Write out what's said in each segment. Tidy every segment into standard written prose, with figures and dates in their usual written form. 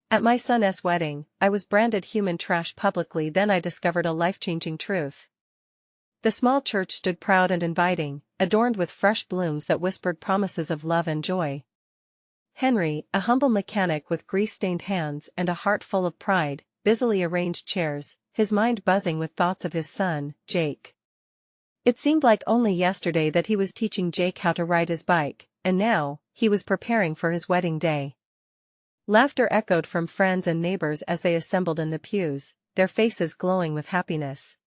At my son's wedding, I was branded human trash publicly, then I discovered a life-changing truth. The small church stood proud and inviting, adorned with fresh blooms that whispered promises of love and joy. Henry, a humble mechanic with grease-stained hands and a heart full of pride, busily arranged chairs, his mind buzzing with thoughts of his son, Jake. It seemed like only yesterday that he was teaching Jake how to ride his bike, and now, he was preparing for his wedding day. Laughter echoed from friends and neighbors as they assembled in the pews, their faces glowing with happiness.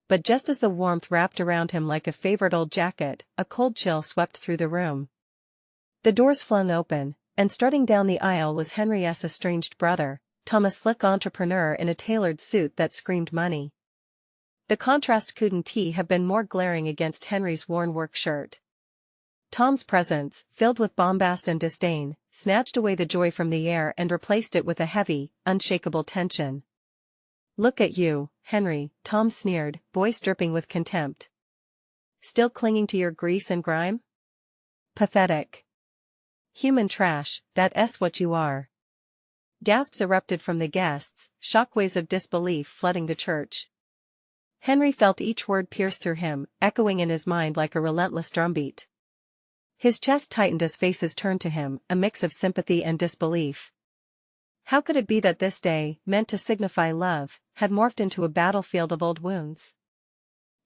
But just as the warmth wrapped around him like a favorite old jacket, a cold chill swept through the room. The doors flung open, and strutting down the aisle was Henry's estranged brother, Tom, a slick entrepreneur in a tailored suit that screamed money. The contrast couldn't have been more glaring against Henry's worn work shirt. Tom's presence, filled with bombast and disdain, snatched away the joy from the air and replaced it with a heavy, unshakable tension. "Look at you, Henry," Tom sneered, voice dripping with contempt. "Still clinging to your grease and grime? Pathetic. Human trash, that's what you are." Gasps erupted from the guests, shockwaves of disbelief flooding the church. Henry felt each word pierce through him, echoing in his mind like a relentless drumbeat. His chest tightened as faces turned to him, a mix of sympathy and disbelief. How could it be that this day, meant to signify love, had morphed into a battlefield of old wounds?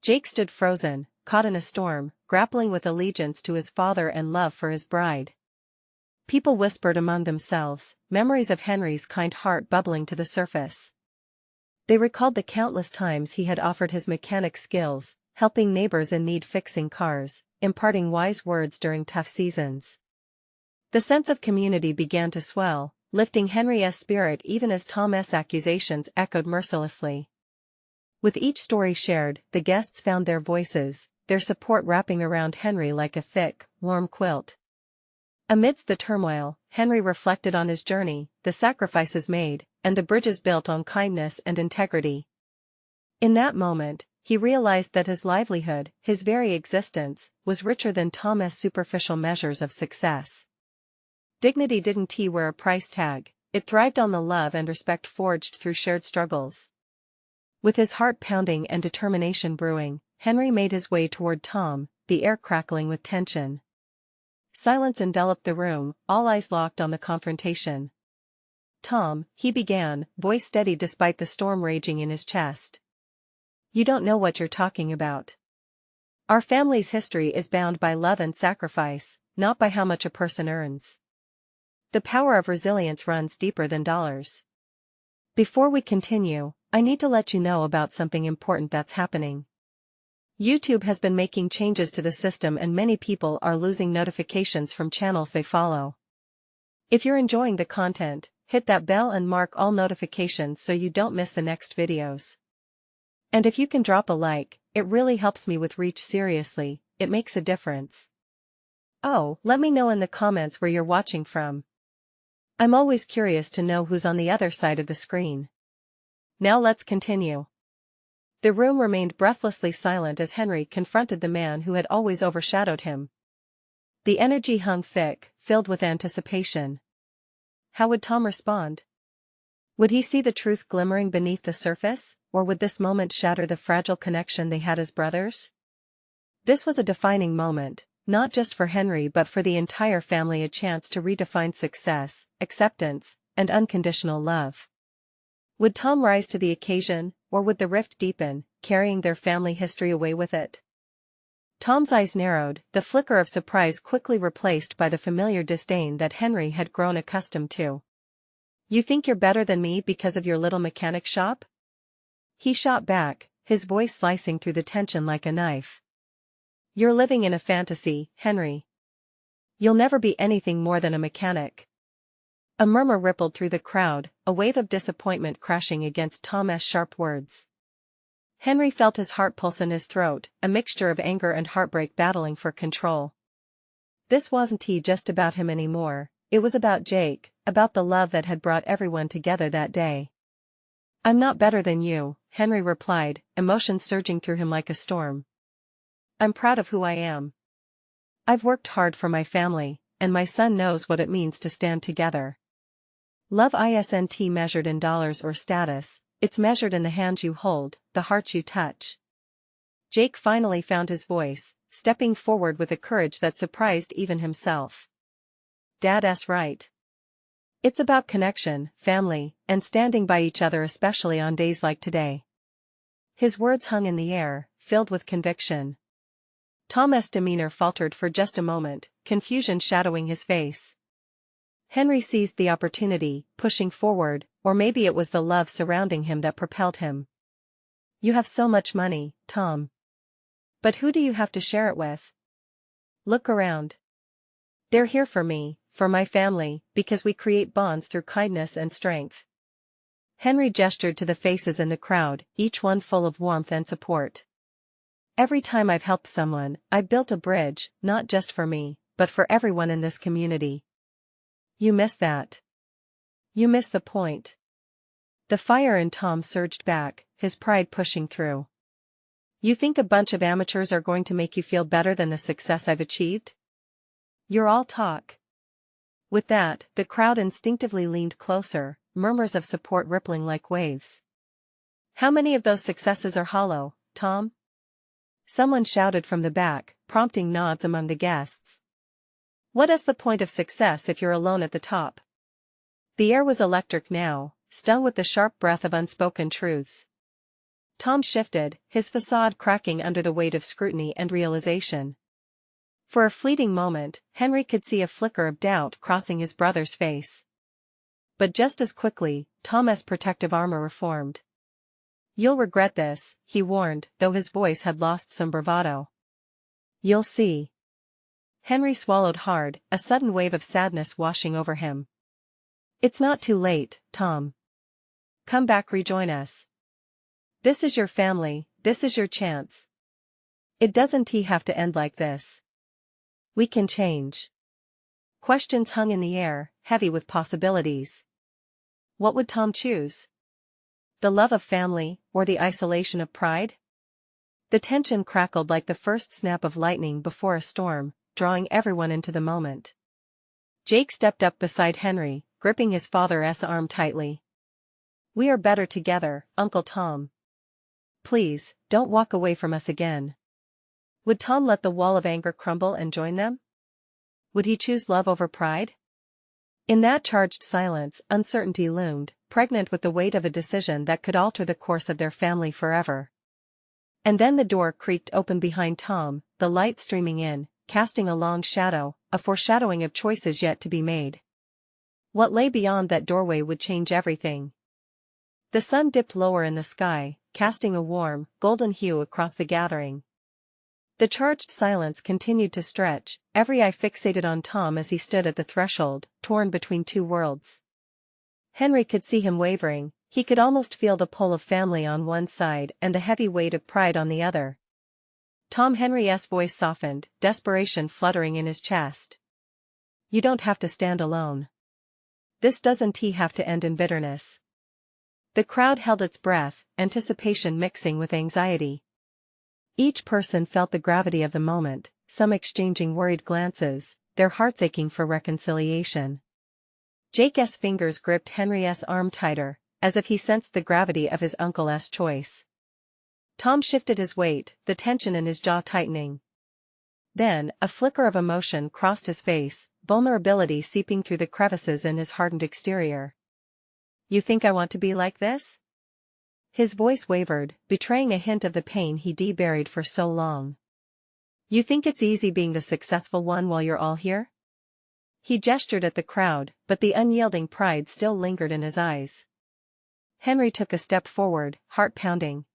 Jake stood frozen, caught in a storm, grappling with allegiance to his father and love for his bride. People whispered among themselves, memories of Henry's kind heart bubbling to the surface. They recalled the countless times he had offered his mechanic skills, helping neighbors in need fixing cars, imparting wise words during tough seasons. The sense of community began to swell, lifting Henry's spirit even as Tom's accusations echoed mercilessly. With each story shared, the guests found their voices, their support wrapping around Henry like a thick, warm quilt. Amidst the turmoil, Henry reflected on his journey, the sacrifices made, and the bridges built on kindness and integrity. In that moment, he realized that his livelihood, his very existence, was richer than Tom's superficial measures of success. Dignity didn't wear a price tag, it thrived on the love and respect forged through shared struggles. With his heart pounding and determination brewing, Henry made his way toward Tom, the air crackling with tension. Silence enveloped the room, all eyes locked on the confrontation. "Tom," he began, voice steady despite the storm raging in his chest. "You don't know what you're talking about. Our family's history is bound by love and sacrifice, not by how much a person earns. The power of resilience runs deeper than dollars. Before we continue, I need to let you know about something important that's happening. YouTube has been making changes to the system and many people are losing notifications from channels they follow. If you're enjoying the content, hit that bell and mark all notifications so you don't miss the next videos. And if you can drop a like, it really helps me with reach. Seriously, it makes a difference. Oh, let me know in the comments where you're watching from. I'm always curious to know who's on the other side of the screen. Now let's continue." The room remained breathlessly silent as Henry confronted the man who had always overshadowed him. The energy hung thick, filled with anticipation. How would Tom respond? Would he see the truth glimmering beneath the surface, or would this moment shatter the fragile connection they had as brothers? This was a defining moment, not just for Henry but for the entire family, a chance to redefine success, acceptance, and unconditional love. Would Tom rise to the occasion, or would the rift deepen, carrying their family history away with it? Tom's eyes narrowed, the flicker of surprise quickly replaced by the familiar disdain that Henry had grown accustomed to. "You think you're better than me because of your little mechanic shop?" he shot back, his voice slicing through the tension like a knife. "You're living in a fantasy, Henry. You'll never be anything more than a mechanic." A murmur rippled through the crowd, a wave of disappointment crashing against Tom's sharp words. Henry felt his heart pulse in his throat, a mixture of anger and heartbreak battling for control. This wasn't just about him anymore, it was about Jake, about the love that had brought everyone together that day. "I'm not better than you," Henry replied, emotions surging through him like a storm. "I'm proud of who I am. I've worked hard for my family, and my son knows what it means to stand together. Love isn't measured in dollars or status, it's measured in the hands you hold, the hearts you touch. Jake finally found his voice, stepping forward with a courage that surprised even himself. Dad's right. It's about connection, family, and standing by each other, especially on days like today. His words hung in the air, filled with conviction. Tom's demeanor faltered for just a moment, confusion shadowing his face. Henry seized the opportunity, pushing forward, or maybe it was the love surrounding him that propelled him. You have so much money, Tom. But who do you have to share it with? Look around. They're here for me, for my family, because we create bonds through kindness and strength. Henry gestured to the faces in the crowd, each one full of warmth and support. Every time I've helped someone, I've built a bridge, not just for me, but for everyone in this community. You miss that. You miss the point. The fire in Tom surged back, his pride pushing through. You think a bunch of amateurs are going to make you feel better than the success I've achieved? You're all talk. With that, the crowd instinctively leaned closer, murmurs of support rippling like waves. How many of those successes are hollow, Tom? Someone shouted from the back, prompting nods among the guests. What is the point of success if you're alone at the top? The air was electric now, stung with the sharp breath of unspoken truths. Tom shifted, his facade cracking under the weight of scrutiny and realization. For a fleeting moment, Henry could see a flicker of doubt crossing his brother's face. But just as quickly, Tom's protective armor reformed. You'll regret this, he warned, though his voice had lost some bravado. You'll see. Henry swallowed hard, a sudden wave of sadness washing over him. It's not too late, Tom. Come back, rejoin us. This is your family, this is your chance. It doesn't have to end like this. We can change. Questions hung in the air, heavy with possibilities. What would Tom choose? The love of family, or the isolation of pride? The tension crackled like the first snap of lightning before a storm, drawing everyone into the moment. Jake stepped up beside Henry, gripping his father's arm tightly. We are better together, Uncle Tom. Please, don't walk away from us again. Would Tom let the wall of anger crumble and join them? Would he choose love over pride? In that charged silence, uncertainty loomed, pregnant with the weight of a decision that could alter the course of their family forever. And then the door creaked open behind Tom, the light streaming in, casting a long shadow, a foreshadowing of choices yet to be made. What lay beyond that doorway would change everything. The sun dipped lower in the sky, casting a warm, golden hue across the gathering. The charged silence continued to stretch, every eye fixated on Tom as he stood at the threshold, torn between two worlds. Henry could see him wavering, he could almost feel the pull of family on one side and the heavy weight of pride on the other. Henry's voice softened, desperation fluttering in his chest. You don't have to stand alone. This doesn't have to end in bitterness. The crowd held its breath, anticipation mixing with anxiety. Each person felt the gravity of the moment, some exchanging worried glances, their hearts aching for reconciliation. Jake's fingers gripped Henry's arm tighter, as if he sensed the gravity of his uncle's choice. Tom shifted his weight, the tension in his jaw tightening. Then, a flicker of emotion crossed his face, vulnerability seeping through the crevices in his hardened exterior. You think I want to be like this? His voice wavered, betraying a hint of the pain he'd buried for so long. You think it's easy being the successful one while you're all here? He gestured at the crowd, but the unyielding pride still lingered in his eyes. Henry took a step forward, heart pounding.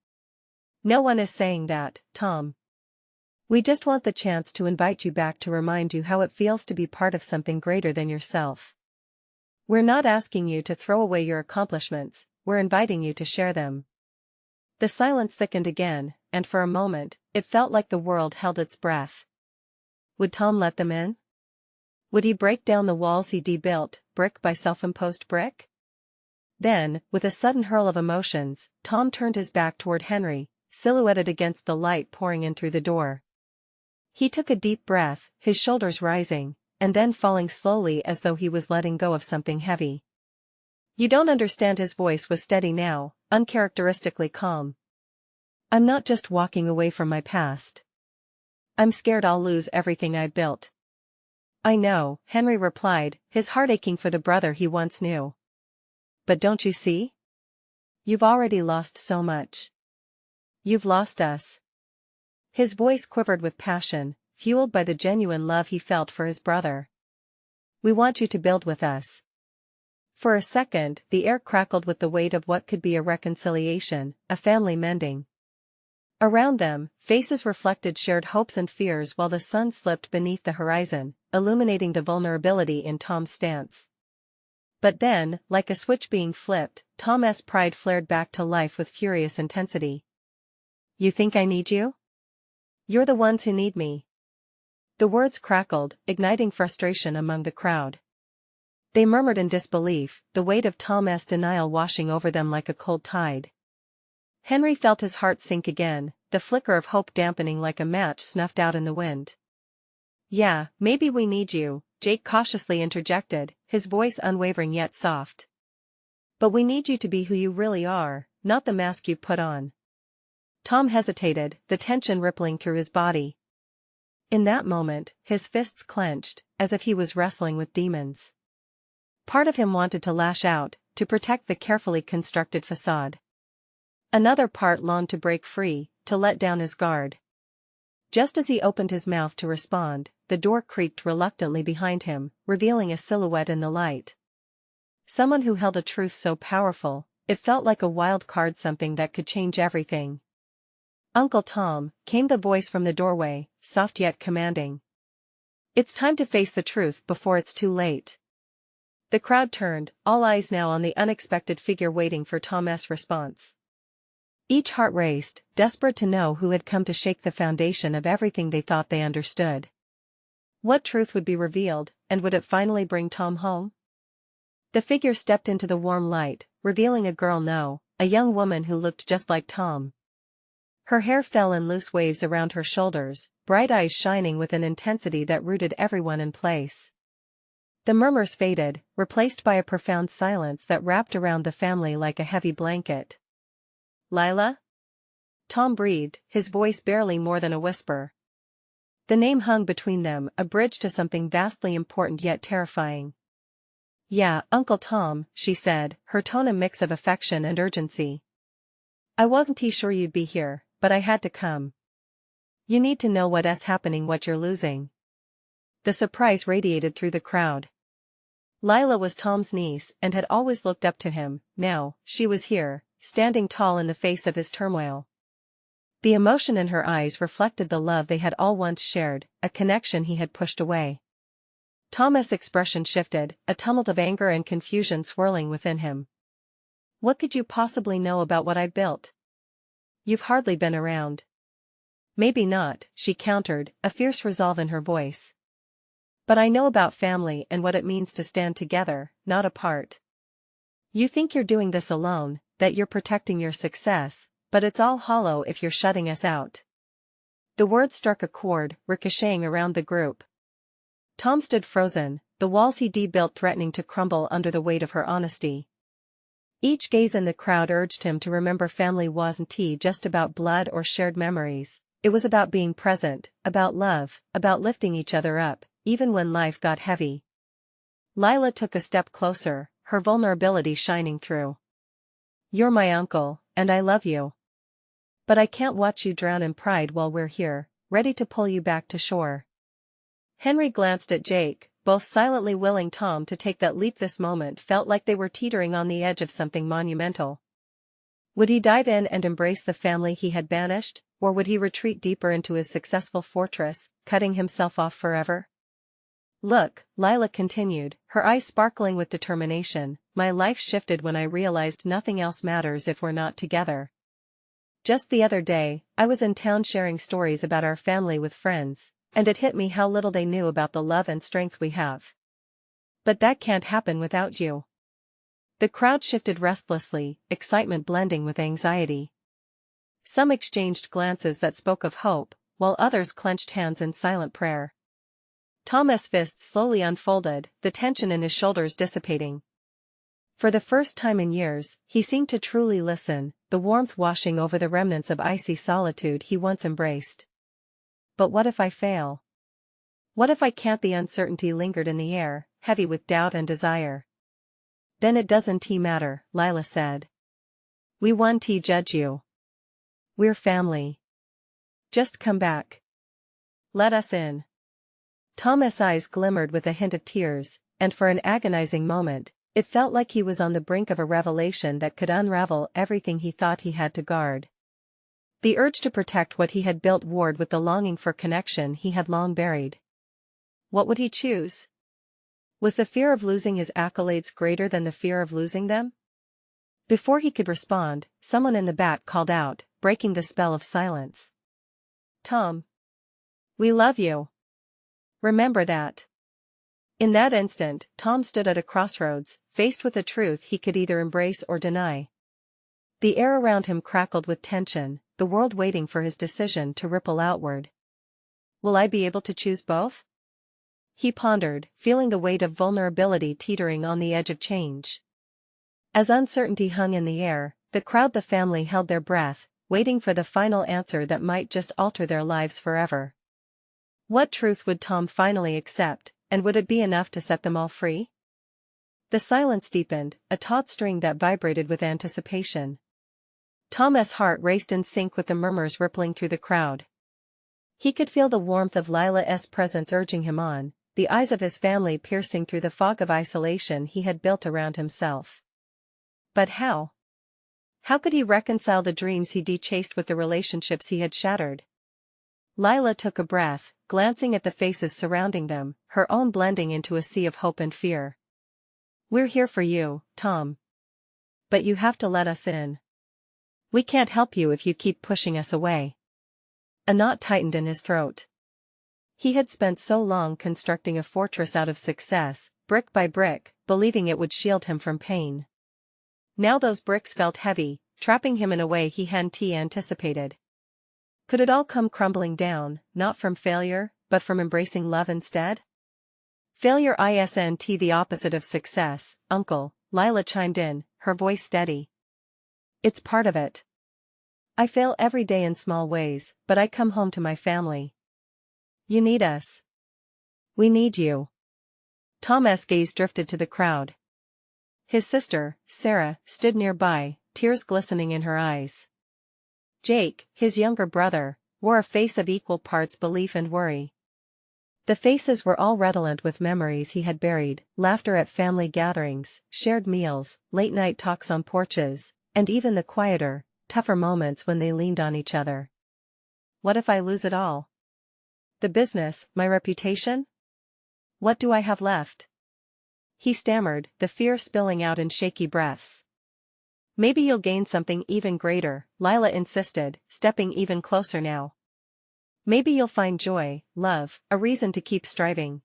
No one is saying that, Tom. We just want the chance to invite you back to remind you how it feels to be part of something greater than yourself. We're not asking you to throw away your accomplishments, we're inviting you to share them. The silence thickened again, and for a moment, it felt like the world held its breath. Would Tom let them in? Would he break down the walls he'd built, brick by self-imposed brick? Then, with a sudden hurl of emotions, Tom turned his back toward Henry, silhouetted against the light pouring in through the door. He took a deep breath, his shoulders rising, and then falling slowly as though he was letting go of something heavy. You don't understand. His voice was steady now, uncharacteristically calm. I'm not just walking away from my past. I'm scared I'll lose everything I built. I know, Henry replied, his heart aching for the brother he once knew. But don't you see? You've already lost so much. You've lost us. His voice quivered with passion, fueled by the genuine love he felt for his brother. We want you to build with us. For a second, the air crackled with the weight of what could be a reconciliation, a family mending. Around them, faces reflected shared hopes and fears while the sun slipped beneath the horizon, illuminating the vulnerability in Tom's stance. But then, like a switch being flipped, Tom's pride flared back to life with furious intensity. You think I need you? You're the ones who need me. The words crackled, igniting frustration among the crowd. They murmured in disbelief, the weight of Tom's denial washing over them like a cold tide. Henry felt his heart sink again, the flicker of hope dampening like a match snuffed out in the wind. Yeah, maybe we need you, Jake cautiously interjected, his voice unwavering yet soft. But we need you to be who you really are, not the mask you put on. Tom hesitated, the tension rippling through his body. In that moment, his fists clenched, as if he was wrestling with demons. Part of him wanted to lash out, to protect the carefully constructed facade. Another part longed to break free, to let down his guard. Just as he opened his mouth to respond, the door creaked reluctantly behind him, revealing a silhouette in the light. Someone who held a truth so powerful, it felt like a wild card, something that could change everything. Uncle Tom, came the voice from the doorway, soft yet commanding. It's time to face the truth before it's too late. The crowd turned, all eyes now on the unexpected figure waiting for Tom's response. Each heart raced, desperate to know who had come to shake the foundation of everything they thought they understood. What truth would be revealed, and would it finally bring Tom home? The figure stepped into the warm light, revealing a girl, a young woman who looked just like Tom. Her hair fell in loose waves around her shoulders, bright eyes shining with an intensity that rooted everyone in place. The murmurs faded, replaced by a profound silence that wrapped around the family like a heavy blanket. Lila? Tom breathed, his voice barely more than a whisper. The name hung between them, a bridge to something vastly important yet terrifying. Yeah, Uncle Tom, she said, her tone a mix of affection and urgency. I wasn't sure you'd be here, but I had to come. You need to know what's happening, what you're losing. The surprise radiated through the crowd. Lila was Tom's niece and had always looked up to him. Now, she was here, standing tall in the face of his turmoil. The emotion in her eyes reflected the love they had all once shared, a connection he had pushed away. Tom's expression shifted, a tumult of anger and confusion swirling within him. What could you possibly know about what I built? You've hardly been around. Maybe not, she countered, a fierce resolve in her voice. But I know about family and what it means to stand together, not apart. You think you're doing this alone, that you're protecting your success, but it's all hollow if you're shutting us out. The words struck a chord, ricocheting around the group. Tom stood frozen, the walls he'd built threatening to crumble under the weight of her honesty. Each gaze in the crowd urged him to remember family wasn't just about blood or shared memories, it was about being present, about love, about lifting each other up, even when life got heavy. Lila took a step closer, her vulnerability shining through. You're my uncle, and I love you. But I can't watch you drown in pride while we're here, ready to pull you back to shore. Henry glanced at Jake, both silently willing Tom to take that leap. This moment felt like they were teetering on the edge of something monumental. Would he dive in and embrace the family he had banished, or would he retreat deeper into his successful fortress, cutting himself off forever? Look, Lila continued, her eyes sparkling with determination, my life shifted when I realized nothing else matters if we're not together. Just the other day, I was in town sharing stories about our family with friends, and it hit me how little they knew about the love and strength we have. But that can't happen without you. The crowd shifted restlessly, excitement blending with anxiety. Some exchanged glances that spoke of hope, while others clenched hands in silent prayer. Tom's fists slowly unfolded, the tension in his shoulders dissipating. For the first time in years, he seemed to truly listen, the warmth washing over the remnants of icy solitude he once embraced. But what if I fail? What if I can't? The uncertainty lingered in the air, heavy with doubt and desire. Then it doesn't matter, Lila said. We won't judge you. We're family. Just come back. Let us in. Tom's eyes glimmered with a hint of tears, and for an agonizing moment, it felt like he was on the brink of a revelation that could unravel everything he thought he had to guard. The urge to protect what he had built warred with the longing for connection he had long buried. What would he choose? Was the fear of losing his accolades greater than the fear of losing them? Before he could respond, someone in the back called out, breaking the spell of silence. Tom. We love you. Remember that. In that instant, Tom stood at a crossroads, faced with a truth he could either embrace or deny. The air around him crackled with tension, the world waiting for his decision to ripple outward. Will I be able to choose both? He pondered, feeling the weight of vulnerability teetering on the edge of change. As uncertainty hung in the air, the family held their breath, waiting for the final answer that might just alter their lives forever. What truth would Tom finally accept, and would it be enough to set them all free? The silence deepened, a taut string that vibrated with anticipation. Tom's heart raced in sync with the murmurs rippling through the crowd. He could feel the warmth of Lila's presence urging him on, the eyes of his family piercing through the fog of isolation he had built around himself. But how? How could he reconcile the dreams he'd chased with the relationships he had shattered? Lila took a breath, glancing at the faces surrounding them, her own blending into a sea of hope and fear. We're here for you, Tom. But you have to let us in. We can't help you if you keep pushing us away. A knot tightened in his throat. He had spent so long constructing a fortress out of success, brick by brick, believing it would shield him from pain. Now those bricks felt heavy, trapping him in a way he hadn't anticipated. Could it all come crumbling down, not from failure, but from embracing love instead? Failure isn't the opposite of success, Uncle, Lila chimed in, her voice steady. It's part of it. I fail every day in small ways, but I come home to my family. You need us. We need you. Tom's gaze drifted to the crowd. His sister, Sarah, stood nearby, tears glistening in her eyes. Jake, his younger brother, wore a face of equal parts belief and worry. The faces were all redolent with memories he had buried, laughter at family gatherings, shared meals, late-night talks on porches, and even the quieter, tougher moments when they leaned on each other. What if I lose it all? The business, my reputation? What do I have left? He stammered, the fear spilling out in shaky breaths. Maybe you'll gain something even greater, Lila insisted, stepping even closer now. Maybe you'll find joy, love, a reason to keep striving.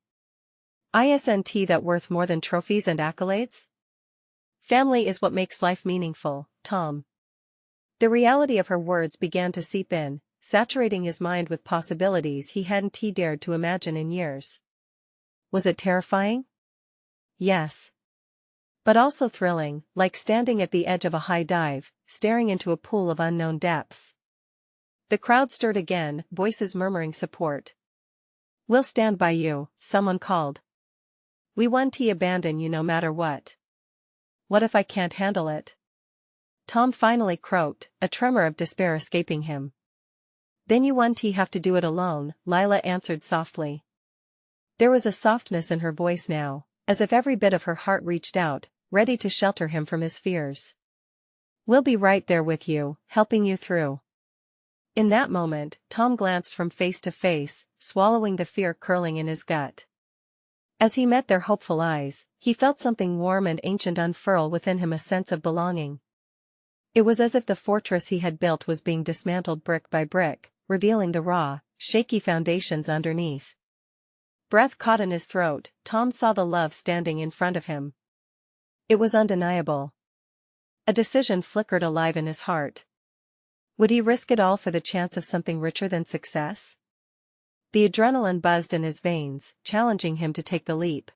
Isn't that worth more than trophies and accolades? Family is what makes life meaningful, Tom. The reality of her words began to seep in, saturating his mind with possibilities he hadn't dared to imagine in years. Was it terrifying? Yes. But also thrilling, like standing at the edge of a high dive, staring into a pool of unknown depths. The crowd stirred again, voices murmuring support. We'll stand by you, someone called. We won't abandon you no matter what. What if I can't handle it? Tom finally croaked, a tremor of despair escaping him. Then you won't have to do it alone, Lila answered softly. There was a softness in her voice now, as if every bit of her heart reached out, ready to shelter him from his fears. We'll be right there with you, helping you through. In that moment, Tom glanced from face to face, swallowing the fear curling in his gut. As he met their hopeful eyes, he felt something warm and ancient unfurl within him, a sense of belonging. It was as if the fortress he had built was being dismantled brick by brick, revealing the raw, shaky foundations underneath. Breath caught in his throat, Tom saw the love standing in front of him. It was undeniable. A decision flickered alive in his heart. Would he risk it all for the chance of something richer than success? The adrenaline buzzed in his veins, challenging him to take the leap.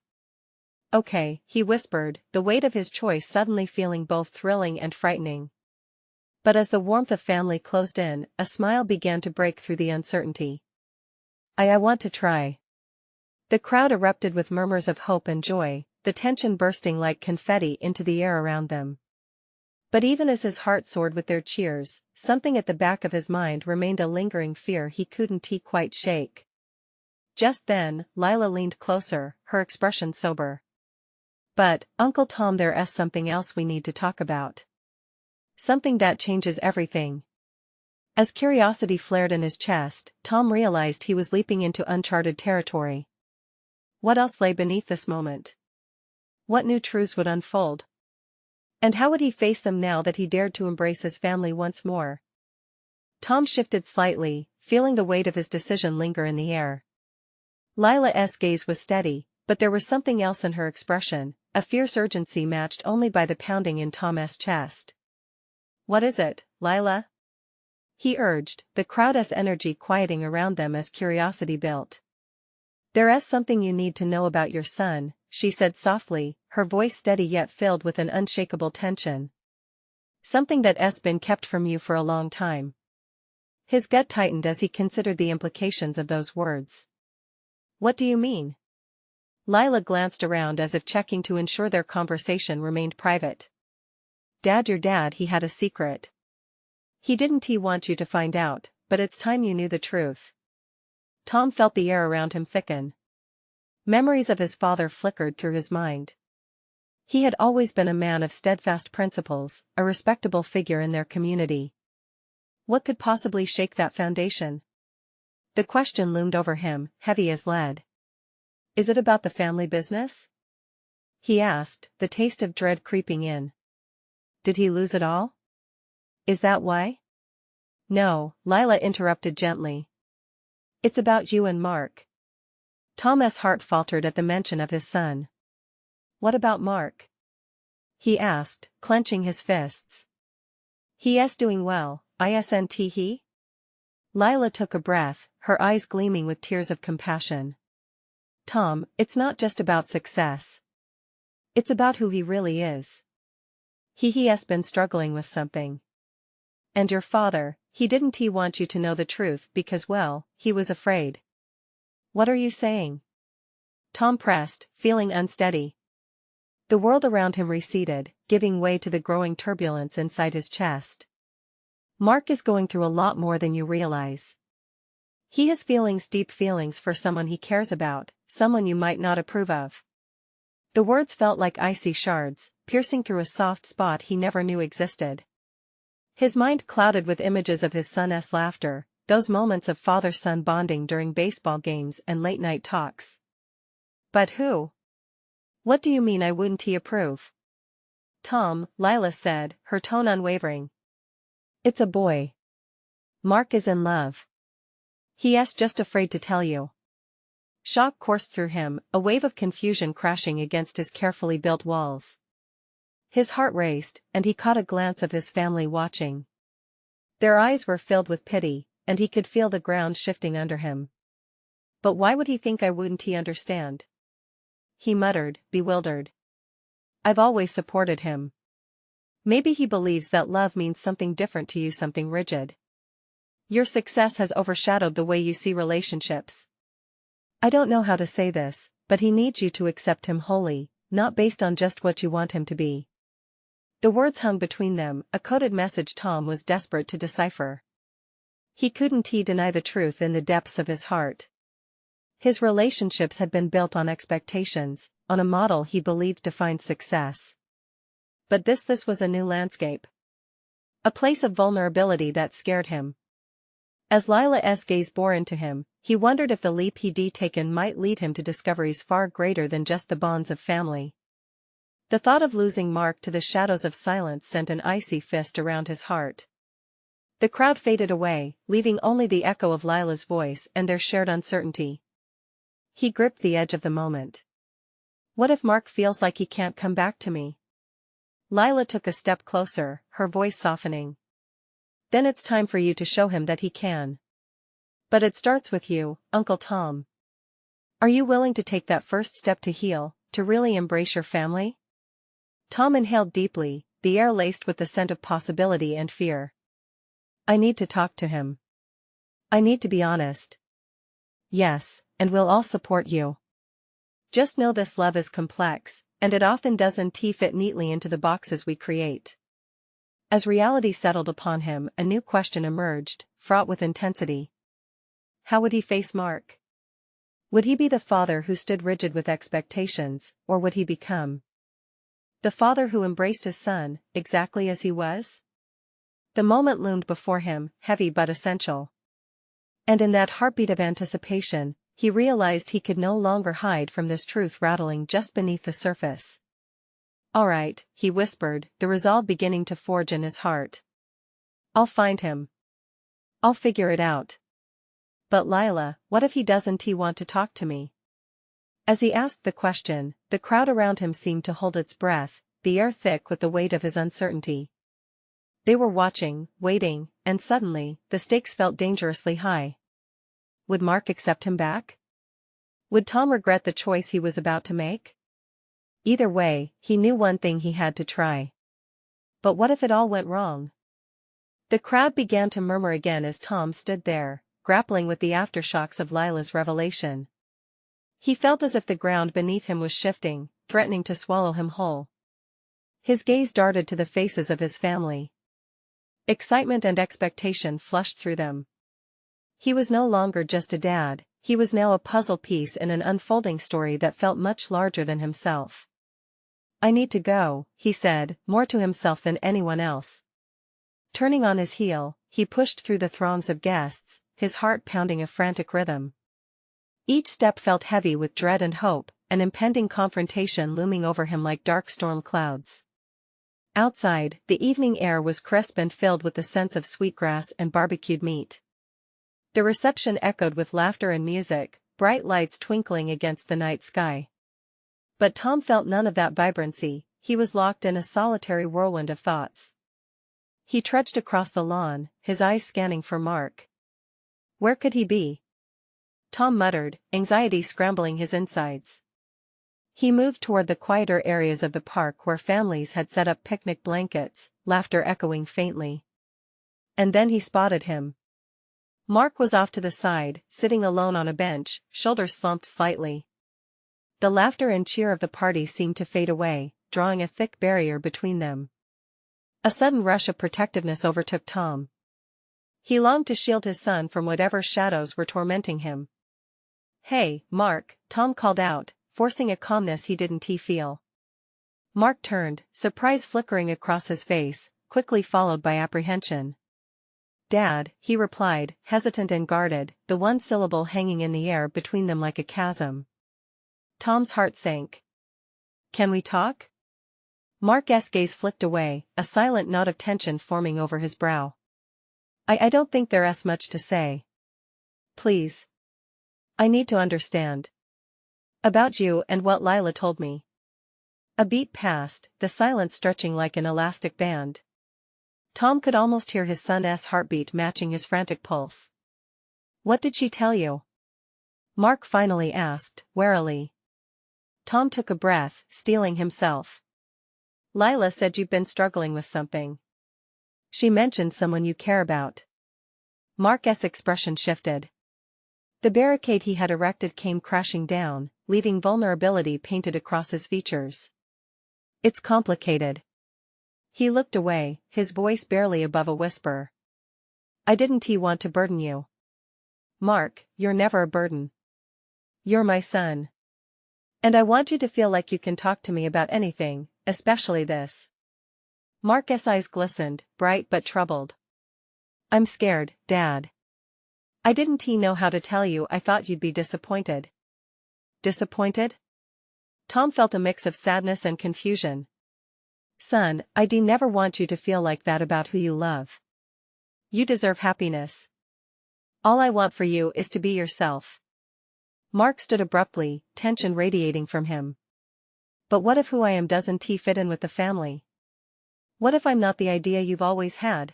Okay, he whispered, the weight of his choice suddenly feeling both thrilling and frightening. But as the warmth of family closed in, a smile began to break through the uncertainty. I want to try. The crowd erupted with murmurs of hope and joy, the tension bursting like confetti into the air around them. But even as his heart soared with their cheers, something at the back of his mind remained a lingering fear he couldn't quite shake. Just then, Lila leaned closer, her expression sober. But, Uncle Tom, there's something else we need to talk about. Something that changes everything. As curiosity flared in his chest, Tom realized he was leaping into uncharted territory. What else lay beneath this moment? What new truths would unfold? And how would he face them now that he dared to embrace his family once more? Tom shifted slightly, feeling the weight of his decision linger in the air. Lila's gaze was steady, but there was something else in her expression, a fierce urgency matched only by the pounding in Tom's chest. What is it, Lila? He urged, the crowd's energy quieting around them as curiosity built. There's something you need to know about your son, she said softly, her voice steady yet filled with an unshakable tension. Something that's been kept from you for a long time. His gut tightened as he considered the implications of those words. What do you mean? Lila glanced around as if checking to ensure their conversation remained private. Dad, your dad, he had a secret. He didn't want you to find out, but it's time you knew the truth. Tom felt the air around him thicken. Memories of his father flickered through his mind. He had always been a man of steadfast principles, a respectable figure in their community. What could possibly shake that foundation? The question loomed over him, heavy as lead. Is it about the family business? He asked, the taste of dread creeping in. Did he lose it all? Is that why? No, Lila interrupted gently. It's about you and Mark. Tom's heart faltered at the mention of his son. What about Mark? He asked, clenching his fists. He's doing well, isn't he? Lila took a breath, her eyes gleaming with tears of compassion. Tom, it's not just about success. It's about who he really is. He's been struggling with something. And your father, he didn't want you to know the truth because, well, he was afraid. What are you saying? Tom pressed, feeling unsteady. The world around him receded, giving way to the growing turbulence inside his chest. Mark is going through a lot more than you realize. He has feelings, deep feelings for someone he cares about, someone you might not approve of. The words felt like icy shards, piercing through a soft spot he never knew existed. His mind clouded with images of his son's laughter, those moments of father-son bonding during baseball games and late-night talks. But who? What do you mean I wouldn't approve? Tom, Lila said, her tone unwavering. It's a boy. Mark is in love. He's just afraid to tell you. Shock coursed through him, a wave of confusion crashing against his carefully built walls. His heart raced, and he caught a glance of his family watching. Their eyes were filled with pity, and he could feel the ground shifting under him. But why would he think I wouldn't understand? He muttered, bewildered. I've always supported him. Maybe he believes that love means something different to you, something rigid. Your success has overshadowed the way you see relationships. I don't know how to say this, but he needs you to accept him wholly, not based on just what you want him to be. The words hung between them, a coded message Tom was desperate to decipher. He couldn't deny the truth in the depths of his heart. His relationships had been built on expectations, on a model he believed defined success. But this was a new landscape. A place of vulnerability that scared him. As Lila's gaze bore into him, he wondered if the leap he'd taken might lead him to discoveries far greater than just the bonds of family. The thought of losing Mark to the shadows of silence sent an icy fist around his heart. The crowd faded away, leaving only the echo of Lila's voice and their shared uncertainty. He gripped the edge of the moment. What if Mark feels like he can't come back to me? Lila took a step closer, her voice softening. Then it's time for you to show him that he can. But it starts with you, Uncle Tom. Are you willing to take that first step to heal, to really embrace your family? Tom inhaled deeply, the air laced with the scent of possibility and fear. I need to talk to him. I need to be honest. Yes, and we'll all support you. Just know this love is complex, and it often doesn't fit neatly into the boxes we create. As reality settled upon him, a new question emerged, fraught with intensity. How would he face Mark? Would he be the father who stood rigid with expectations, or would he become the father who embraced his son, exactly as he was? The moment loomed before him, heavy but essential. And in that heartbeat of anticipation, he realized he could no longer hide from this truth rattling just beneath the surface. All right, he whispered, the resolve beginning to forge in his heart. I'll find him. I'll figure it out. But Lila, what if he doesn't want to talk to me? As he asked the question, the crowd around him seemed to hold its breath, the air thick with the weight of his uncertainty. They were watching, waiting, and suddenly, the stakes felt dangerously high. Would Mark accept him back? Would Tom regret the choice he was about to make? Either way, he knew one thing: he had to try. But what if it all went wrong? The crowd began to murmur again as Tom stood there, grappling with the aftershocks of Lila's revelation. He felt as if the ground beneath him was shifting, threatening to swallow him whole. His gaze darted to the faces of his family. Excitement and expectation flushed through them. He was no longer just a dad, he was now a puzzle piece in an unfolding story that felt much larger than himself. I need to go, he said, more to himself than anyone else. Turning on his heel, he pushed through the throngs of guests, his heart pounding a frantic rhythm. Each step felt heavy with dread and hope, an impending confrontation looming over him like dark storm clouds. Outside, the evening air was crisp and filled with the scents of sweetgrass and barbecued meat. The reception echoed with laughter and music, bright lights twinkling against the night sky. But Tom felt none of that vibrancy, he was locked in a solitary whirlwind of thoughts. He trudged across the lawn, his eyes scanning for Mark. Where could he be? Tom muttered, anxiety scrambling his insides. He moved toward the quieter areas of the park where families had set up picnic blankets, laughter echoing faintly. And then he spotted him. Mark was off to the side, sitting alone on a bench, shoulders slumped slightly. The laughter and cheer of the party seemed to fade away, drawing a thick barrier between them. A sudden rush of protectiveness overtook Tom. He longed to shield his son from whatever shadows were tormenting him. Hey, Mark, Tom called out, forcing a calmness he didn't feel. Mark turned, surprise flickering across his face, quickly followed by apprehension. Dad, he replied, hesitant and guarded, the one syllable hanging in the air between them like a chasm. Tom's heart sank. Can we talk? Mark's gaze flicked away, a silent knot of tension forming over his brow. I don't think there's much to say. Please. I need to understand. About you and what Lila told me. A beat passed, the silence stretching like an elastic band. Tom could almost hear his son's heartbeat matching his frantic pulse. What did she tell you? Mark finally asked, warily. Tom took a breath, steeling himself. Lila said you've been struggling with something. She mentioned someone you care about. Mark's expression shifted. The barricade he had erected came crashing down, leaving vulnerability painted across his features. It's complicated. He looked away, his voice barely above a whisper. I didn't want to burden you. Mark, you're never a burden. You're my son. And I want you to feel like you can talk to me about anything, especially this. Mark's eyes glistened, bright but troubled. I'm scared, Dad. I didn't know how to tell you. I thought you'd be disappointed. Disappointed? Tom felt a mix of sadness and confusion. Son, I never want you to feel like that about who you love. You deserve happiness. All I want for you is to be yourself. Mark stood abruptly, tension radiating from him. But what if who I am doesn't fit in with the family? What if I'm not the idea you've always had?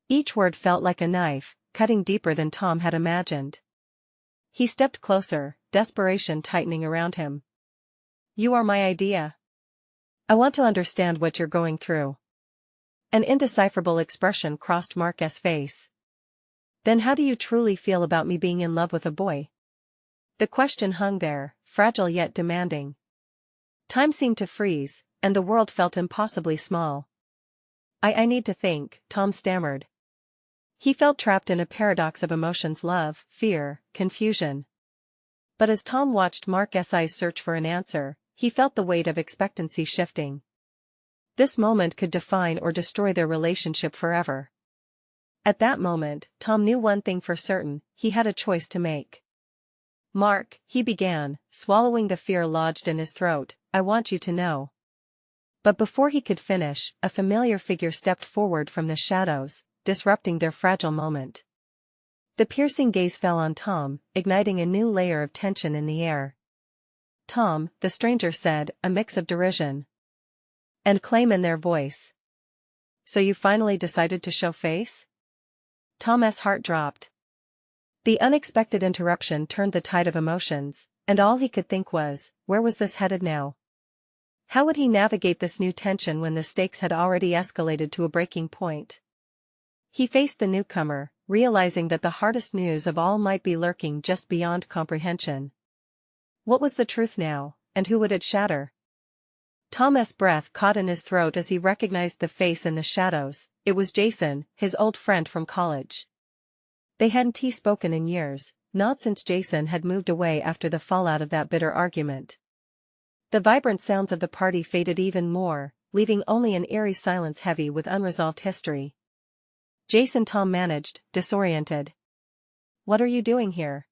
Each word felt like a knife, cutting deeper than Tom had imagined. He stepped closer, desperation tightening around him. You are my idea. I want to understand what you're going through. An indecipherable expression crossed Mark's face. Then how do you truly feel about me being in love with a boy? The question hung there, fragile yet demanding. Time seemed to freeze, and the world felt impossibly small. I need to think, Tom stammered. He felt trapped in a paradox of emotions: love, fear, confusion. But as Tom watched Mark's eyes search for an answer, he felt the weight of expectancy shifting. This moment could define or destroy their relationship forever. At that moment, Tom knew one thing for certain: he had a choice to make. Mark, he began, swallowing the fear lodged in his throat, I want you to know. But before he could finish, a familiar figure stepped forward from the shadows, disrupting their fragile moment. The piercing gaze fell on Tom, igniting a new layer of tension in the air. Tom, the stranger said, a mix of derision and claim in their voice. So you finally decided to show face? Tom's heart dropped. The unexpected interruption turned the tide of emotions, and all he could think was, where was this headed now? How would he navigate this new tension when the stakes had already escalated to a breaking point? He faced the newcomer, realizing that the hardest news of all might be lurking just beyond comprehension. What was the truth now, and who would it shatter? Tom's breath caught in his throat as he recognized the face in the shadows. It was Jason, his old friend from college. They hadn't spoken in years, not since Jason had moved away after the fallout of that bitter argument. The vibrant sounds of the party faded even more, leaving only an eerie silence heavy with unresolved history. Jason, Tom managed, disoriented. What are you doing here?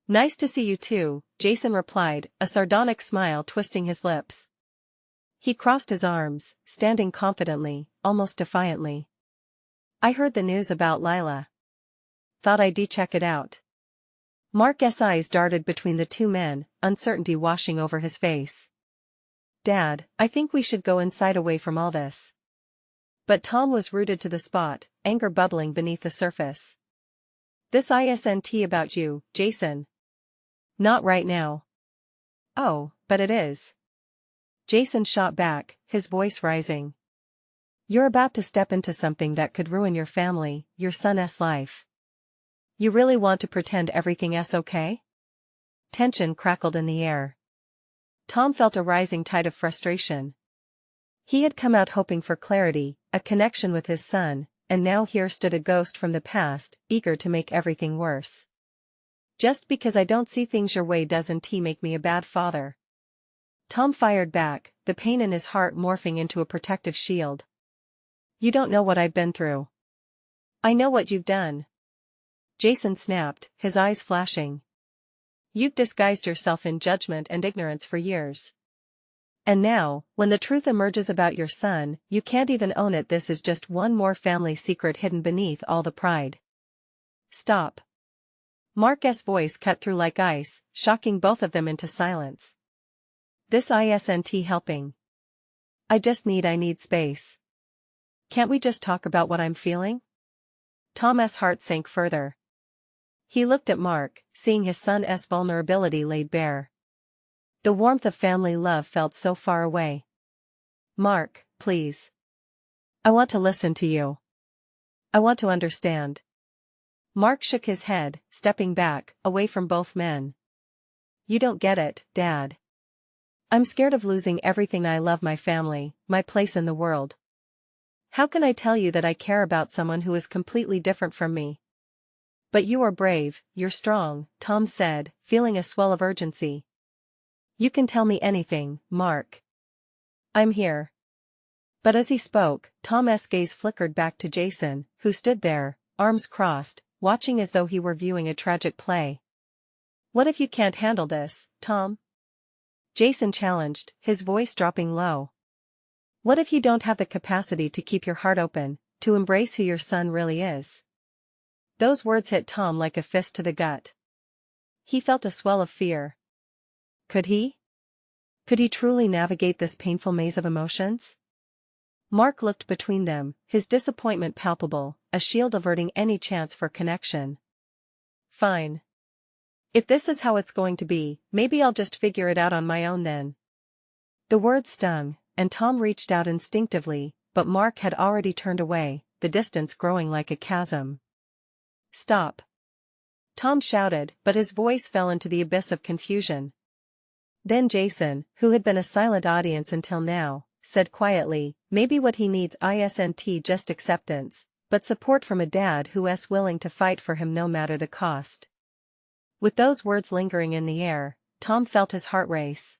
Nice to see you too, Jason replied, a sardonic smile twisting his lips. He crossed his arms, standing confidently, almost defiantly. I heard the news about Lila. Thought I'd check it out. Mark's eyes darted between the two men, uncertainty washing over his face. Dad, I think we should go inside away from all this. But Tom was rooted to the spot, anger bubbling beneath the surface. This isn't about you, Jason. Not right now. Oh, but it is. Jason shot back, his voice rising. You're about to step into something that could ruin your family, your son's life. You really want to pretend everything's okay? Tension crackled in the air. Tom felt a rising tide of frustration. He had come out hoping for clarity, a connection with his son, and now here stood a ghost from the past, eager to make everything worse. Just because I don't see things your way doesn't make me a bad father. Tom fired back, the pain in his heart morphing into a protective shield. You don't know what I've been through. I know what you've done. Jason snapped, his eyes flashing. You've disguised yourself in judgment and ignorance for years. And now, when the truth emerges about your son, you can't even own it. This is just one more family secret hidden beneath all the pride. Stop. Mark's voice cut through like ice, shocking both of them into silence. This isn't helping. I need space. Can't we just talk about what I'm feeling? Tom's heart sank further. He looked at Mark, seeing his son's vulnerability laid bare. The warmth of family love felt so far away. Mark, please. I want to listen to you. I want to understand. Mark shook his head, stepping back, away from both men. You don't get it, Dad. I'm scared of losing everything I love: my family, my place in the world. How can I tell you that I care about someone who is completely different from me? But you are brave, you're strong, Tom said, feeling a swell of urgency. You can tell me anything, Mark. I'm here. But as he spoke, Tom's gaze flickered back to Jason, who stood there, arms crossed, watching as though he were viewing a tragic play. What if you can't handle this, Tom? Jason challenged, his voice dropping low. What if you don't have the capacity to keep your heart open, to embrace who your son really is? Those words hit Tom like a fist to the gut. He felt a swell of fear. Could he? Could he truly navigate this painful maze of emotions? Mark looked between them, his disappointment palpable, a shield averting any chance for connection. Fine. If this is how it's going to be, maybe I'll just figure it out on my own then. The words stung, and Tom reached out instinctively, but Mark had already turned away, the distance growing like a chasm. "Stop!" Tom shouted, but his voice fell into the abyss of confusion. Then Jason, who had been a silent audience until now, said quietly, "Maybe what he needs isn't just acceptance, but support from a dad who's willing to fight for him no matter the cost." With those words lingering in the air, Tom felt his heart race.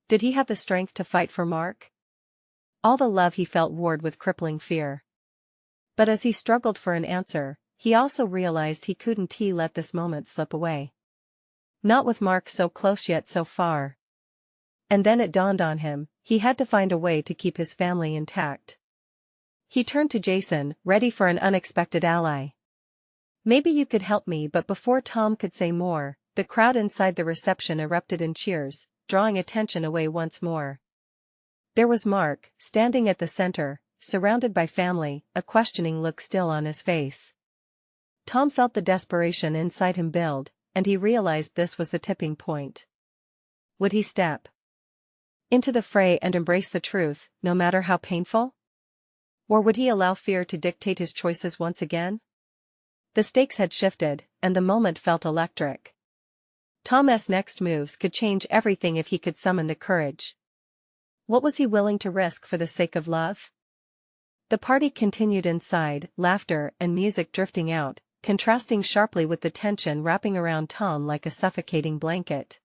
Did he have the strength to fight for Mark? All the love he felt warred with crippling fear. But as he struggled for an answer, he also realized he couldn't let this moment slip away. Not with Mark so close yet so far. And then it dawned on him, he had to find a way to keep his family intact. He turned to Jason, ready for an unexpected ally. "Maybe you could help me," but before Tom could say more, the crowd inside the reception erupted in cheers, drawing attention away once more. There was Mark, standing at the center, surrounded by family, a questioning look still on his face. Tom felt the desperation inside him build, and he realized this was the tipping point. Would he step into the fray and embrace the truth, no matter how painful? Or would he allow fear to dictate his choices once again? The stakes had shifted, and the moment felt electric. Tom's next moves could change everything if he could summon the courage. What was he willing to risk for the sake of love? The party continued inside, laughter and music drifting out, contrasting sharply with the tension wrapping around Tom like a suffocating blanket.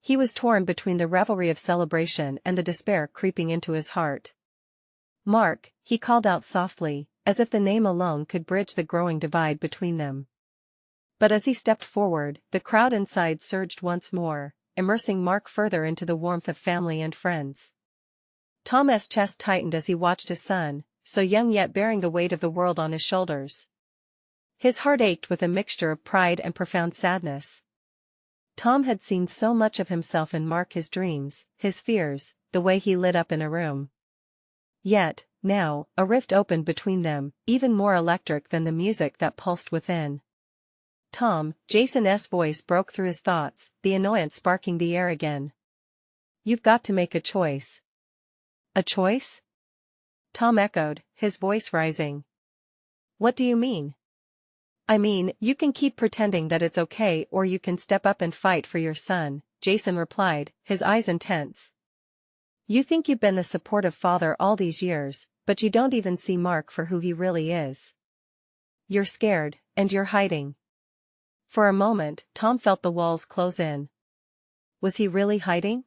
He was torn between the revelry of celebration and the despair creeping into his heart. "Mark," he called out softly, as if the name alone could bridge the growing divide between them. But as he stepped forward, the crowd inside surged once more, immersing Mark further into the warmth of family and friends. Tom's chest tightened as he watched his son, so young yet bearing the weight of the world on his shoulders. His heart ached with a mixture of pride and profound sadness. Tom had seen so much of himself in Mark, his dreams, his fears, the way he lit up in a room. Yet, now, a rift opened between them, even more electric than the music that pulsed within. "Tom," Jason's voice broke through his thoughts, the annoyance sparking the air again. "You've got to make a choice." "A choice?" Tom echoed, his voice rising. "What do you mean?" "I mean, you can keep pretending that it's okay or you can step up and fight for your son," Jason replied, his eyes intense. "You think you've been the supportive father all these years, but you don't even see Mark for who he really is. You're scared, and you're hiding." For a moment, Tom felt the walls close in. Was he really hiding?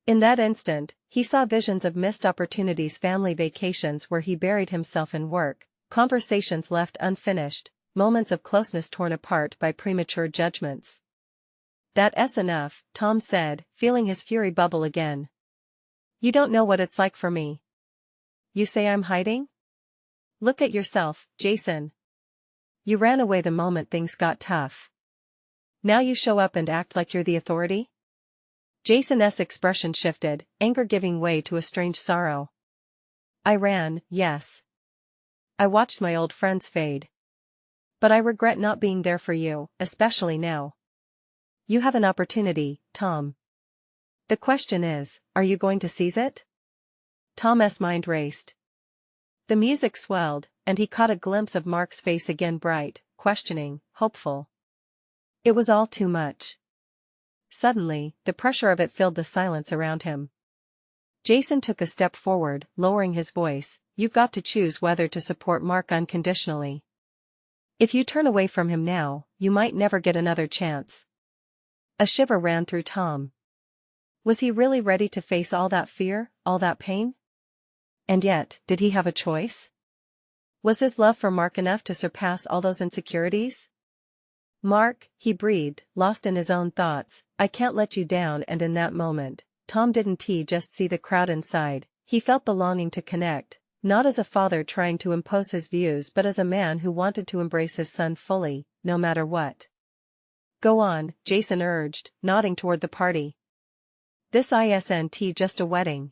In that instant, he saw visions of missed opportunities, family vacations where he buried himself in work, conversations left unfinished, moments of closeness torn apart by premature judgments. "That's enough," Tom said, feeling his fury bubble again. "You don't know what it's like for me. You say I'm hiding? Look at yourself, Jason. You ran away the moment things got tough. Now you show up and act like you're the authority?" Jason's expression shifted, anger giving way to a strange sorrow. "I ran, yes. I watched my old friends fade. But I regret not being there for you, especially now. You have an opportunity, Tom. The question is, are you going to seize it?" Tom's mind raced. The music swelled, and he caught a glimpse of Mark's face again, bright, questioning, hopeful. It was all too much. Suddenly, the pressure of it filled the silence around him. Jason took a step forward, lowering his voice. "You've got to choose whether to support Mark unconditionally. If you turn away from him now, you might never get another chance." A shiver ran through Tom. Was he really ready to face all that fear, all that pain? And yet, did he have a choice? Was his love for Mark enough to surpass all those insecurities? "Mark," he breathed, lost in his own thoughts, "I can't let you down." And in that moment, Tom didn't just see the crowd inside, he felt the longing to connect, not as a father trying to impose his views but as a man who wanted to embrace his son fully, no matter what. "Go on," Jason urged, nodding toward the party. "This isn't just a wedding.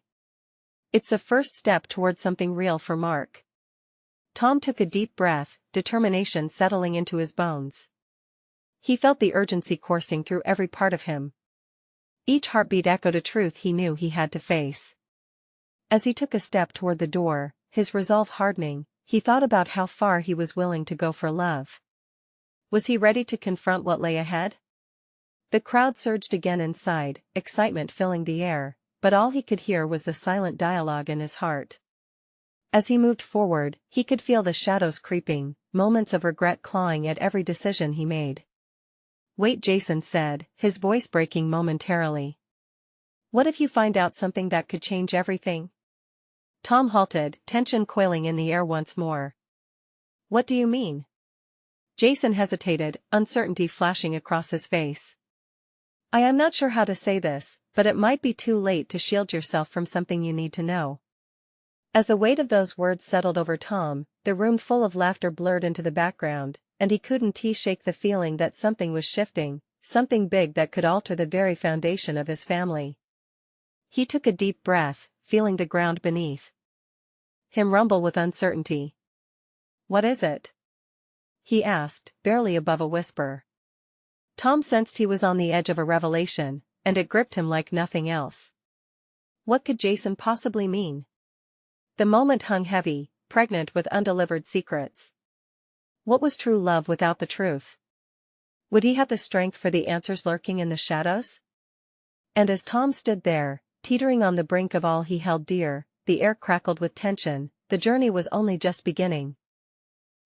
It's the first step toward something real for Mark." Tom took a deep breath, determination settling into his bones. He felt the urgency coursing through every part of him. Each heartbeat echoed a truth he knew he had to face. As he took a step toward the door, his resolve hardening, he thought about how far he was willing to go for love. Was he ready to confront what lay ahead? The crowd surged again inside, excitement filling the air, but all he could hear was the silent dialogue in his heart. As he moved forward, he could feel the shadows creeping, moments of regret clawing at every decision he made. "Wait," Jason said, his voice breaking momentarily. "What if you find out something that could change everything?" Tom halted, tension coiling in the air once more. "What do you mean?" Jason hesitated, uncertainty flashing across his face. "I am not sure how to say this, but it might be too late to shield yourself from something you need to know." As the weight of those words settled over Tom, the room full of laughter blurred into the background, and he couldn't shake the feeling that something was shifting, something big that could alter the very foundation of his family. He took a deep breath, feeling the ground beneath him rumble with uncertainty. "What is it?" he asked, barely above a whisper. Tom sensed he was on the edge of a revelation, and it gripped him like nothing else. What could Jason possibly mean? The moment hung heavy, pregnant with undelivered secrets. What was true love without the truth? Would he have the strength for the answers lurking in the shadows? And as Tom stood there, teetering on the brink of all he held dear, the air crackled with tension. The journey was only just beginning.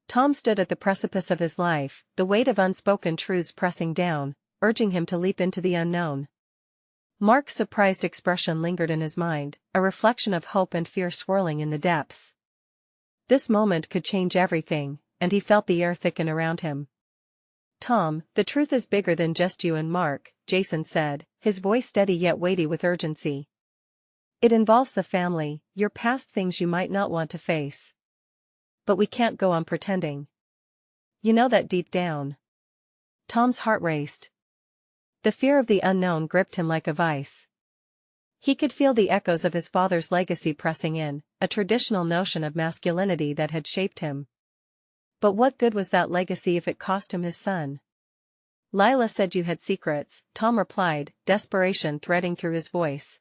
Tom stood at the precipice of his life, the weight of unspoken truths pressing down, urging him to leap into the unknown. Mark's surprised expression lingered in his mind, a reflection of hope and fear swirling in the depths. This moment could change everything, and he felt the air thicken around him. "Tom, the truth is bigger than just you and Mark," Jason said, his voice steady yet weighty with urgency. "It involves the family, your past, things you might not want to face. But we can't go on pretending. You know that deep down." Tom's heart raced. The fear of the unknown gripped him like a vice. He could feel the echoes of his father's legacy pressing in, a traditional notion of masculinity that had shaped him. But what good was that legacy if it cost him his son? "Lila said you had secrets," Tom replied, desperation threading through his voice.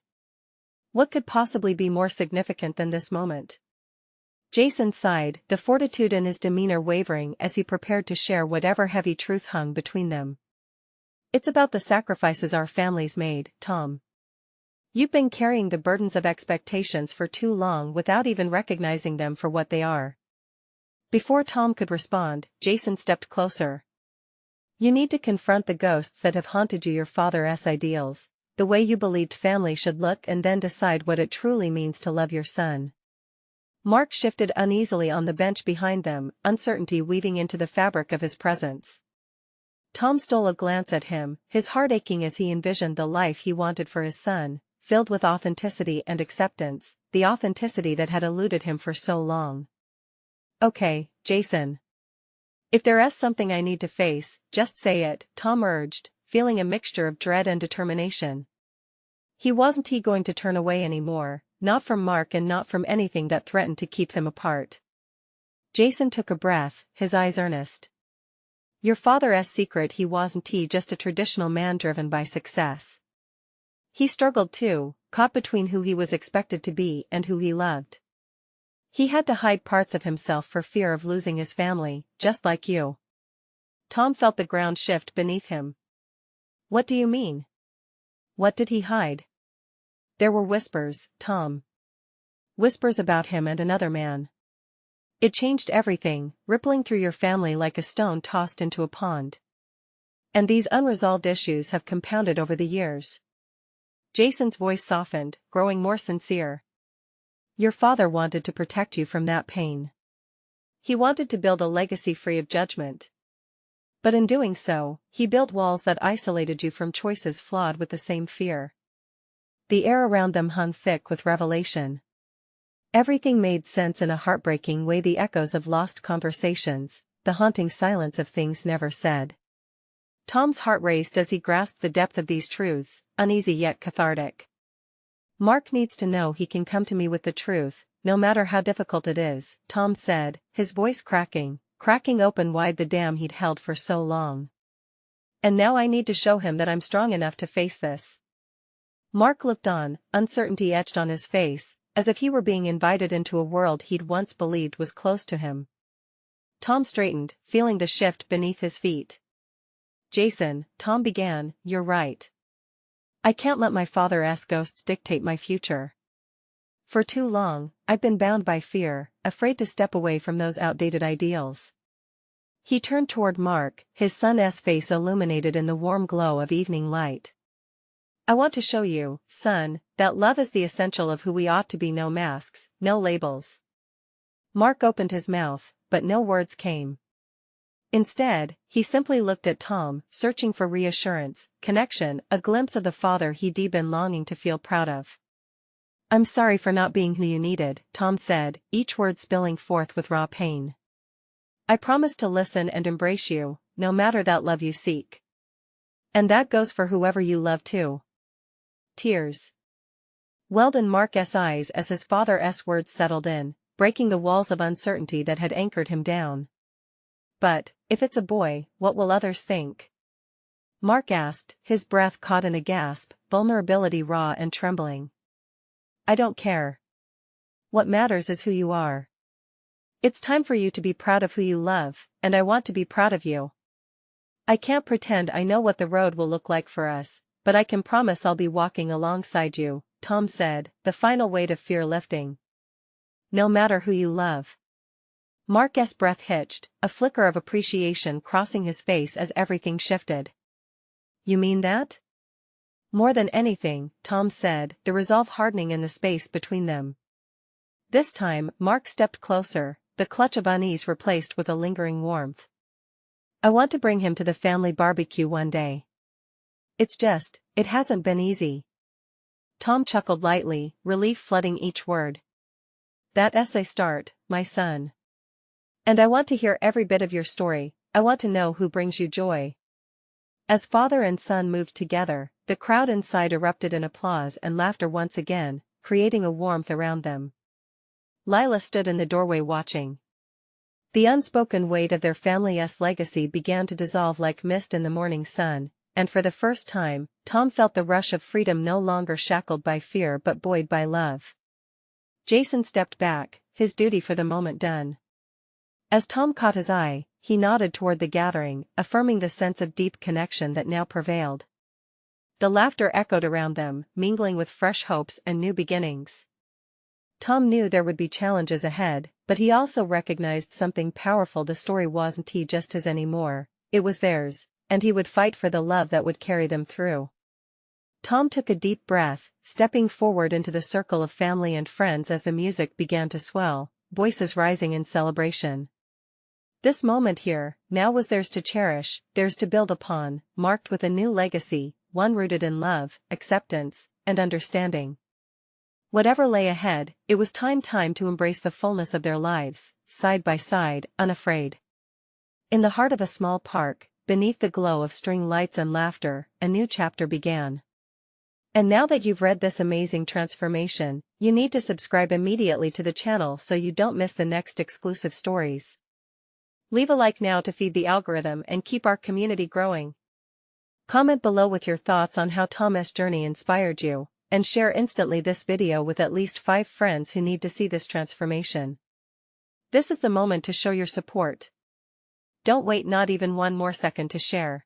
What could possibly be more significant than this moment? Jason sighed, the fortitude in his demeanor wavering as he prepared to share whatever heavy truth hung between them. "It's about the sacrifices our family's made, Tom. You've been carrying the burdens of expectations for too long without even recognizing them for what they are." Before Tom could respond, Jason stepped closer. "You need to confront the ghosts that have haunted you, your father's ideals, the way you believed family should look, and then decide what it truly means to love your son." Mark shifted uneasily on the bench behind them, uncertainty weaving into the fabric of his presence. Tom stole a glance at him, his heart aching as he envisioned the life he wanted for his son, filled with authenticity and acceptance, the authenticity that had eluded him for so long. "Okay, Jason. If there's something I need to face, just say it," Tom urged, feeling a mixture of dread and determination. He wasn't going to turn away anymore, not from Mark and not from anything that threatened to keep them apart. Jason took a breath, his eyes earnest. "Your father's secret, he wasn't just a traditional man driven by success. He struggled too, caught between who he was expected to be and who he loved. He had to hide parts of himself for fear of losing his family, just like you." Tom felt the ground shift beneath him. "What do you mean? What did he hide?" There were whispers, Tom. Whispers about him and another man. It changed everything, rippling through your family like a stone tossed into a pond. And these unresolved issues have compounded over the years. Jason's voice softened, growing more sincere. "Your father wanted to protect you from that pain. He wanted to build a legacy free of judgment. But in doing so, he built walls that isolated you from choices flawed with the same fear." The air around them hung thick with revelation. Everything made sense in a heartbreaking way, the echoes of lost conversations, the haunting silence of things never said. Tom's heart raced as he grasped the depth of these truths, uneasy yet cathartic. "Mark needs to know he can come to me with the truth, no matter how difficult it is," Tom said, his voice cracking open wide the dam he'd held for so long. "And now I need to show him that I'm strong enough to face this." Mark looked on, uncertainty etched on his face, as if he were being invited into a world he'd once believed was close to him. Tom straightened, feeling the shift beneath his feet. Jason, Tom began, you're right. I can't let my father's ghosts dictate my future. For too long, I've been bound by fear, afraid to step away from those outdated ideals. He turned toward Mark, his son's face illuminated in the warm glow of evening light. I want to show you, son, that love is the essential of who we ought to be, no masks, no labels. Mark opened his mouth, but no words came. Instead, he simply looked at Tom, searching for reassurance, connection, a glimpse of the father he'd been longing to feel proud of. I'm sorry for not being who you needed, Tom said, each word spilling forth with raw pain. I promise to listen and embrace you, no matter that love you seek. And that goes for whoever you love too. Tears welled in Mark's eyes as his father's words settled in, breaking the walls of uncertainty that had anchored him down. But, if it's a boy, what will others think? Mark asked, his breath caught in a gasp, vulnerability raw and trembling. I don't care. What matters is who you are. It's time for you to be proud of who you love, and I want to be proud of you. I can't pretend I know what the road will look like for us, but I can promise I'll be walking alongside you, Tom said, the final weight of fear lifting. No matter who you love. Mark's breath hitched, a flicker of appreciation crossing his face as everything shifted. You mean that? More than anything, Tom said, the resolve hardening in the space between them. This time, Mark stepped closer, the clutch of unease replaced with a lingering warmth. I want to bring him to the family barbecue one day. It hasn't been easy. Tom chuckled lightly, relief flooding each word. That's a start, my son. And I want to hear every bit of your story, I want to know who brings you joy. As father and son moved together, the crowd inside erupted in applause and laughter once again, creating a warmth around them. Lila stood in the doorway watching. The unspoken weight of their family's legacy began to dissolve like mist in the morning sun, and for the first time, Tom felt the rush of freedom, no longer shackled by fear but buoyed by love. Jason stepped back, his duty for the moment done. As Tom caught his eye, he nodded toward the gathering, affirming the sense of deep connection that now prevailed. The laughter echoed around them, mingling with fresh hopes and new beginnings. Tom knew there would be challenges ahead, but he also recognized something powerful: the story wasn't just his anymore, it was theirs, and he would fight for the love that would carry them through. Tom took a deep breath, stepping forward into the circle of family and friends as the music began to swell, voices rising in celebration. This moment here, now, was theirs to cherish, theirs to build upon, marked with a new legacy, one rooted in love, acceptance, and understanding. Whatever lay ahead, it was time to embrace the fullness of their lives, side by side, unafraid. In the heart of a small park, beneath the glow of string lights and laughter, a new chapter began. And now that you've read this amazing transformation, you need to subscribe immediately to the channel so you don't miss the next exclusive stories. Leave a like now to feed the algorithm and keep our community growing. Comment below with your thoughts on how Tom's journey inspired you, and share instantly this video with at least 5 friends who need to see this transformation. This is the moment to show your support. Don't wait not even one more second to share.